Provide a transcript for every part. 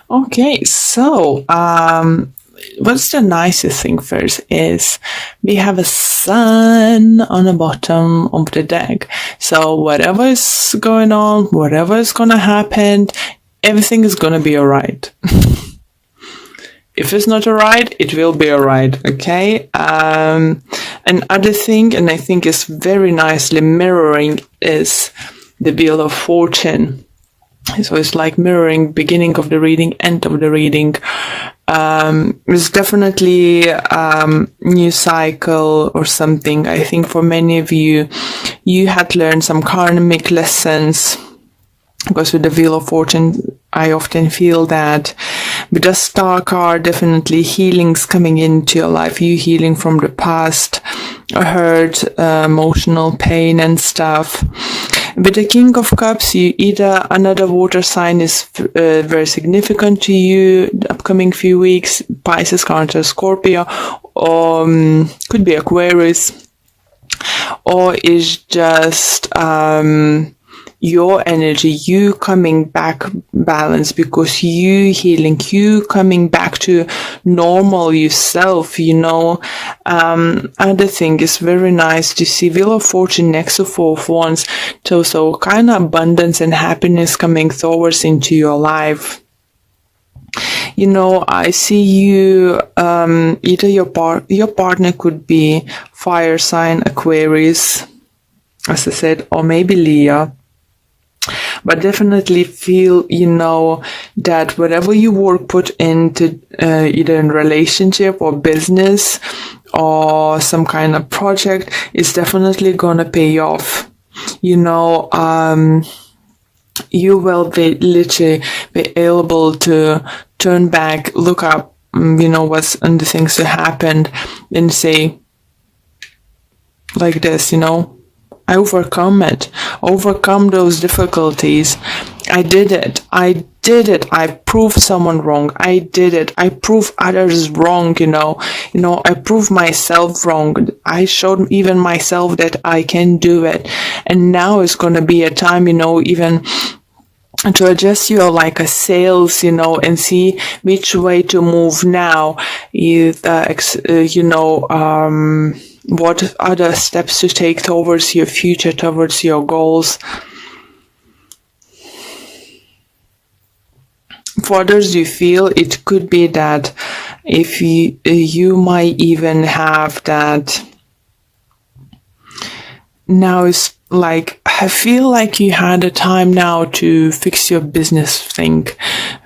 Okay, so what's the nicest thing first is we have a sun on the bottom of the deck. So whatever is going on, whatever is gonna happen, everything is gonna be alright. If it's not alright, it will be alright, okay? Another thing, and I think is very nicely mirroring, is the Wheel of Fortune. So it's like mirroring beginning of the reading, end of the reading. It's definitely new cycle or something. I think for many of you, you had learned some karmic lessons, because with the Wheel of Fortune, I often feel that with the Star card, definitely healings coming into your life, you healing from the past, hurt, emotional pain and stuff. With the King of Cups, you either another water sign is very significant to you the upcoming few weeks, Pisces, Cancer, Scorpio, or could be Aquarius, or is just your energy, you coming back balanced because you healing, you coming back to normal yourself, Other thing is very nice to see Wheel of Fortune next to Four of Wands, so kind of abundance and happiness coming towards into your life. I see you, either your partner could be fire sign, Aquarius, as I said, or maybe Leo. But definitely feel, that whatever you work put into either in relationship or business or some kind of project is definitely gonna pay off. You will be literally be able to turn back, look up, what's and the things that happened, and say like this, I overcome those difficulties. I did it. I proved someone wrong. I did it. I proved others wrong, I proved myself wrong. I showed even myself that I can do it. And now is going to be a time, even to adjust your like a sails, and see which way to move now. What other steps to take towards your future, towards your goals. For others, you feel it could be that if you might even have that now is like, I feel like you had a time now to fix your business thing,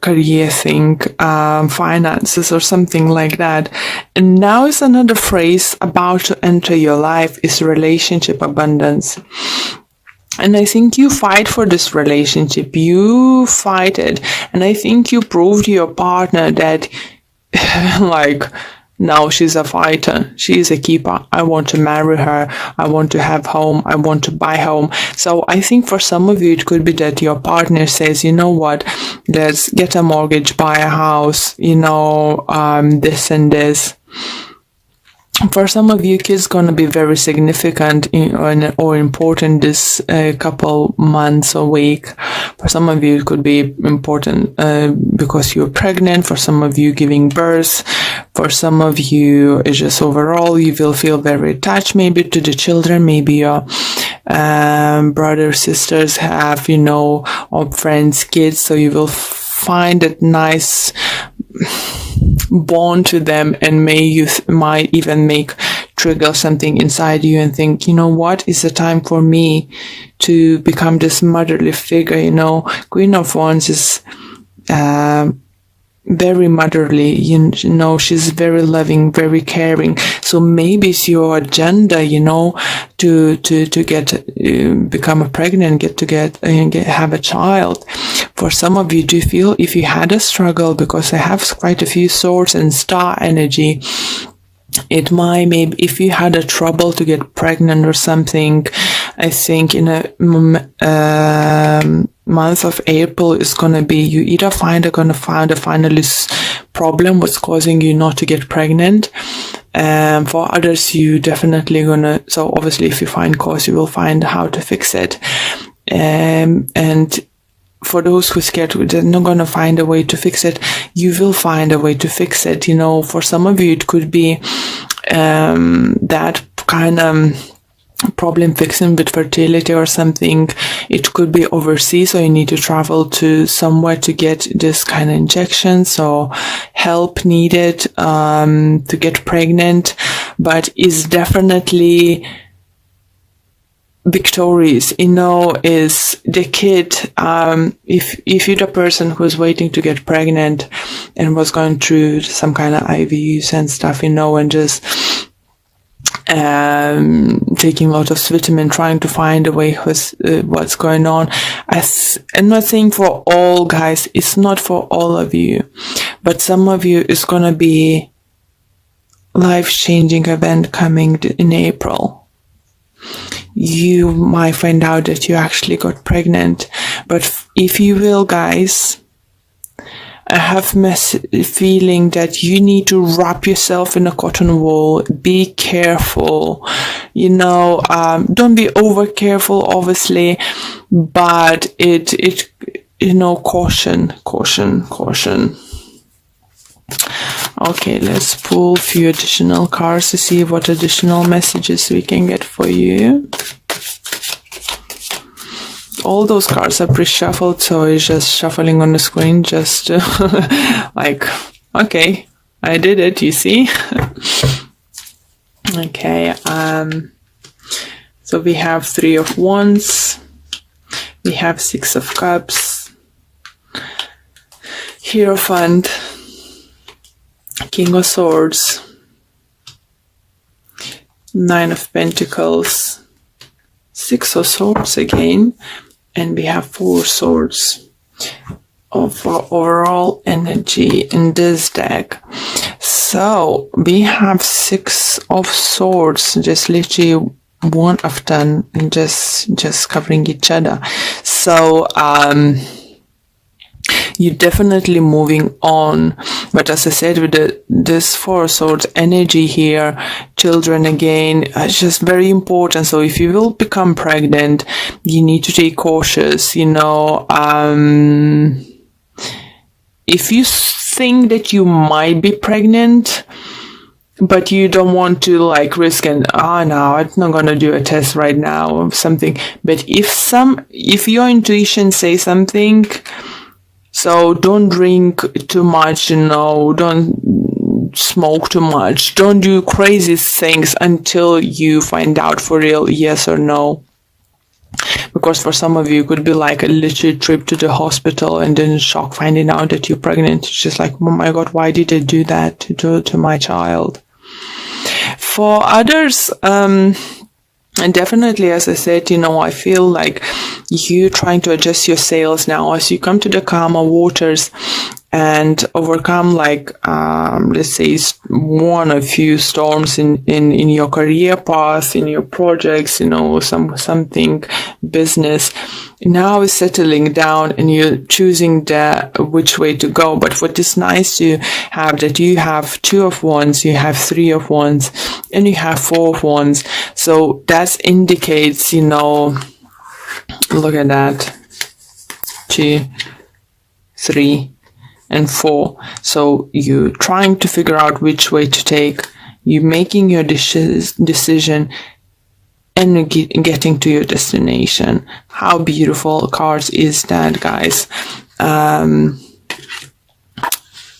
career thing, finances or something like that. And now is another phrase about to enter your life is relationship abundance. And I think you fight for this relationship. You fight it. And I think you proved to your partner that now she's a fighter. She is a keeper. I want to marry her. I want to have home. I want to buy home. So I think for some of you, it could be that your partner says, you know what, let's get a mortgage, buy a house, this and this. For some of you, kids gonna be very significant or important this couple months or week. For some of you, it could be important because you're pregnant. For some of you, giving birth. For some of you, it's just overall, you will feel very attached maybe to the children. Maybe your brothers, sisters have, or friends, kids. So you will find it nice bond to them, and you might even trigger something inside you and think, what is the time for me to become this motherly figure. Queen of Wands is very motherly, she's very loving, very caring. So maybe it's your agenda, to become pregnant, have a child. For some of you, do you feel if you had a struggle, because I have quite a few swords and star energy, it might, maybe if you had a trouble to get pregnant or something, I think in a month of April is going to be, you either find a finalist problem what's causing you not to get pregnant. For others, you definitely gonna, so obviously if you find cause, you will find how to fix it. And for those who are scared, they're not going to find a way to fix it. You will find a way to fix it. You know, for some of you, it could be that kind of problem fixing with fertility or something. It could be overseas, so you need to travel to somewhere to get this kind of injection, so help needed to get pregnant, but is definitely victorious, you know, is the kid. If you're the person who's waiting to get pregnant and was going through some kind of IVs and stuff, you know, and just taking a lot of vitamin, trying to find a way what's going on. I'm not saying for all guys, it's not for all of you, but some of you is going to be life-changing event coming in April. You might find out that you actually got pregnant, but if you will, guys, I have feeling that you need to wrap yourself in a cotton wool. Be careful, you know. Don't be over careful, obviously, but it you know, caution. Okay, let's pull a few additional cards to see what additional messages we can get for you. All those cards are pre-shuffled, so it's just shuffling on the screen, just like, okay, I did it, you see? Okay, so we have 3 of Wands, we have 6 of Cups, Hierophant, King of Swords, 9 of Pentacles, 6 of Swords again, and we have 4 swords of overall energy in this deck. So we have 6 of Swords, just literally one of them, and just covering each other. So you're definitely moving on, but as I said, with this 4 swords energy here, children again, it's just very important. So if you will become pregnant, you need to take cautious, you know. If you think that you might be pregnant, but you don't want to like risk and no, I'm not gonna do a test right now or something. But if your intuition says something, so don't drink too much, you know, don't smoke too much, don't do crazy things until you find out for real yes or no. Because for some of you, it could be like a literal trip to the hospital and then shock finding out that you're pregnant. It's just like, oh my God, why did I do that to my child? For others, and definitely, as I said, you know, I feel like you trying to adjust your sails now as you come to the calmer waters and overcome, like, let's say, one or few storms in your career path, in your projects, you know, something business. Now is settling down and you're choosing which way to go. But what is nice to have that you have 2 of Wands, you have 3 of Wands, and you have 4 of Wands. So that indicates, you know, look at that, 2, 3, and 4. So you're trying to figure out which way to take. You're making your decision and getting to your destination. How beautiful cards is that, guys?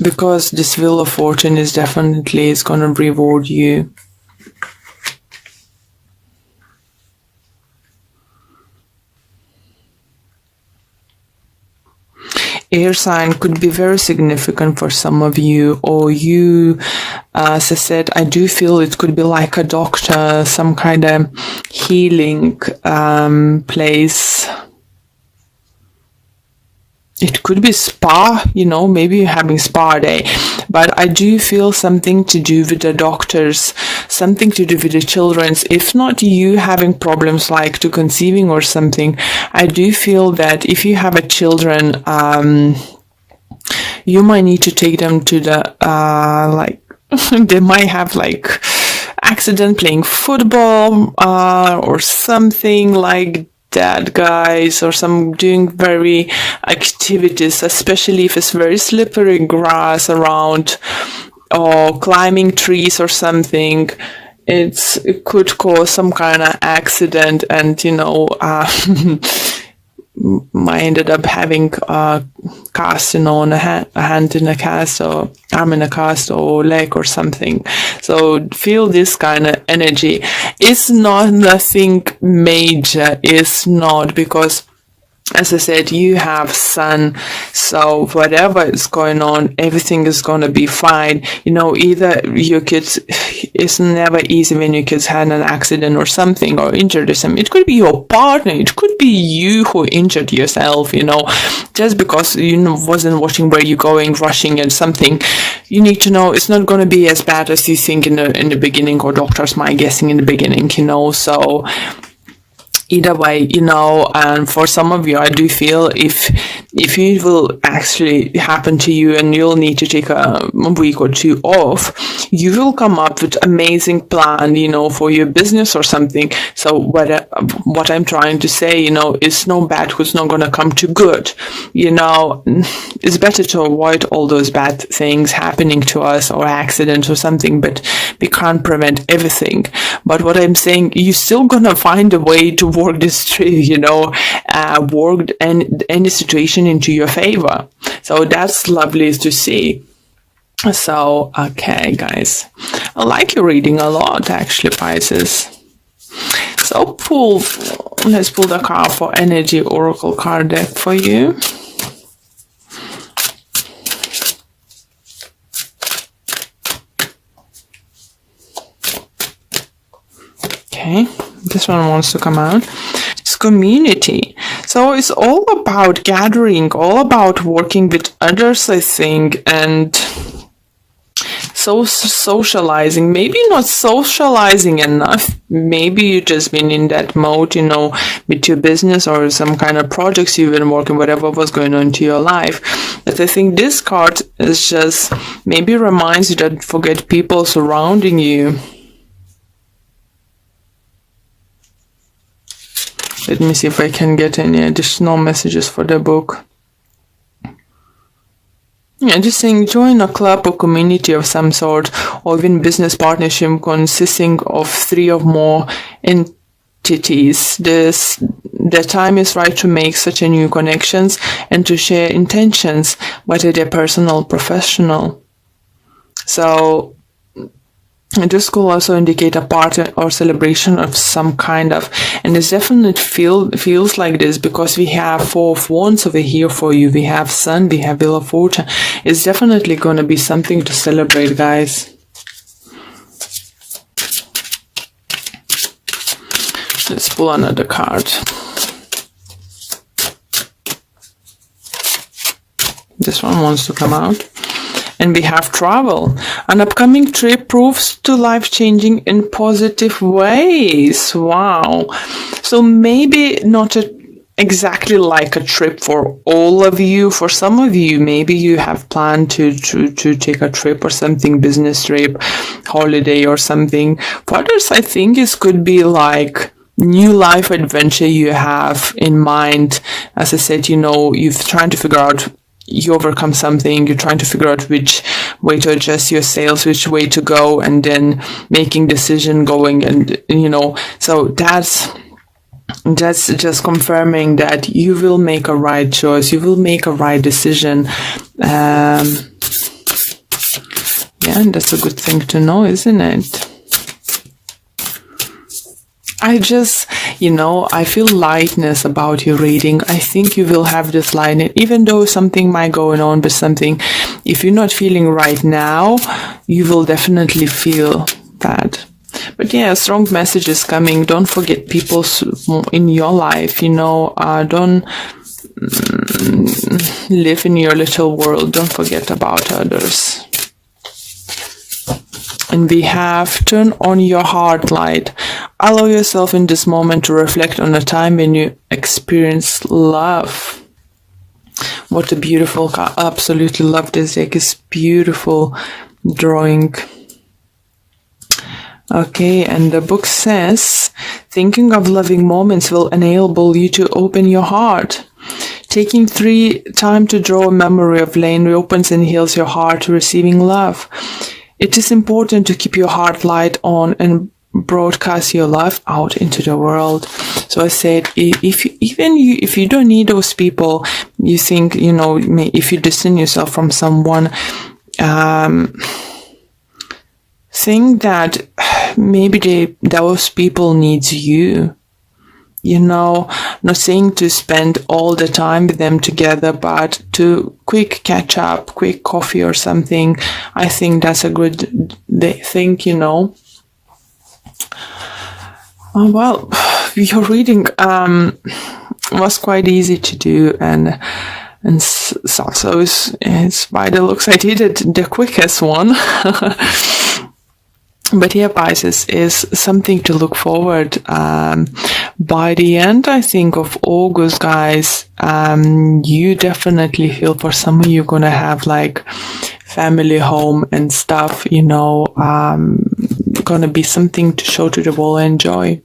Because this Wheel of Fortune is definitely going to reward you. Air sign could be very significant for some of you, or you, as I said, I do feel it could be like a doctor, some kind of healing place. It could be spa, you know, maybe you're having spa day, but I do feel something to do with the doctors, something to do with the children's. If not you having problems like to conceiving or something, I do feel that if you have a children, you might need to take them to the, like, they might have like accident playing football, or something like that, guys, or some doing very activities, especially if it's very slippery grass around, or climbing trees or something. It could cause some kind of accident, and I ended up having a cast, on a hand in a cast, or arm in a cast, or leg or something. So feel this kind of energy. It's not nothing major. It's not, because, as I said, you have sun, so whatever is going on, everything is going to be fine. Either your kids, it's never easy when your kids had an accident or something, or injured or something. It could be your partner, it could be you who injured yourself, just because you wasn't watching where you're going, rushing and something. You need to know it's not going to be as bad as you think in the beginning, or doctors might guessing in the beginning, so either way, and for some of you, I do feel if it will actually happen to you and you'll need to take a week or two off, you will come up with amazing plan, for your business or something. So what I'm trying to say, is no bad who's not going to come to good. It's better to avoid all those bad things happening to us, or accidents or something, but we can't prevent everything. But what I'm saying, you're still going to find a way to work this through, work any situation into your favor. So that's lovely to see. So, okay, guys, I like your reading a lot, actually, Pisces. So let's pull the card for Energy Oracle card deck for you. Okay, this one wants to come out. It's community. So it's all about gathering, all about working with others, I think, and socializing. Maybe not socializing enough. Maybe you've just been in that mode, with your business or some kind of projects you've been working, whatever was going on into your life. But I think this card is just maybe reminds you that forget people surrounding you. Let me see if I can get any additional messages for the book. Yeah, just saying, join a club or community of some sort, or even business partnership consisting of 3 or more entities. The time is right to make such a new connections and to share intentions, whether they're personal or professional. So this could also indicate a party or celebration of some kind of, and it definitely feels like this, because we have 4 of Wands over here for you. We have Sun, we have Wheel of Fortune. It's definitely going to be something to celebrate, guys. Let's pull another card. This one wants to come out. And we have travel. An upcoming trip proves to life-changing in positive ways. Wow. So maybe not exactly like a trip for all of you. For some of you, maybe you have planned to take a trip or something, business trip, holiday or something. For others, I think it could be like new life adventure you have in mind. As I said, you're trying to figure out, you overcome something, you're trying to figure out which way to adjust your sales, which way to go, and then making decision going, and so that's just confirming that you will make a right choice, you will make a right decision. Yeah, and that's a good thing to know, isn't it? I just, I feel lightness about your reading. I think you will have this lightness, even though something might go on with something. If you're not feeling right now, you will definitely feel that. But yeah, strong message is coming. Don't forget people in your life, don't live in your little world. Don't forget about others. And we have turn on your heart light. Allow yourself in this moment to reflect on a time when you experienced love. What a beautiful card. Absolutely love this deck. It's beautiful drawing. Okay, and the book says, thinking of loving moments will enable you to open your heart. Taking time to draw a memory of Lane reopens and heals your heart to receiving love. It is important to keep your heart light on and broadcast your love out into the world. So I said, if you don't need those people, you think, if you distance yourself from someone, think that maybe those people needs you. Not saying to spend all the time with them together, but to quick catch up, quick coffee or something. I think that's a good thing, Oh, well, your reading was quite easy to do, and so it's by the looks I did it the quickest one. But yeah, Pisces is something to look forward. By the end, I think, of August, guys, you definitely feel, for some of you, gonna have like family home and stuff, gonna be something to show to the world and enjoy.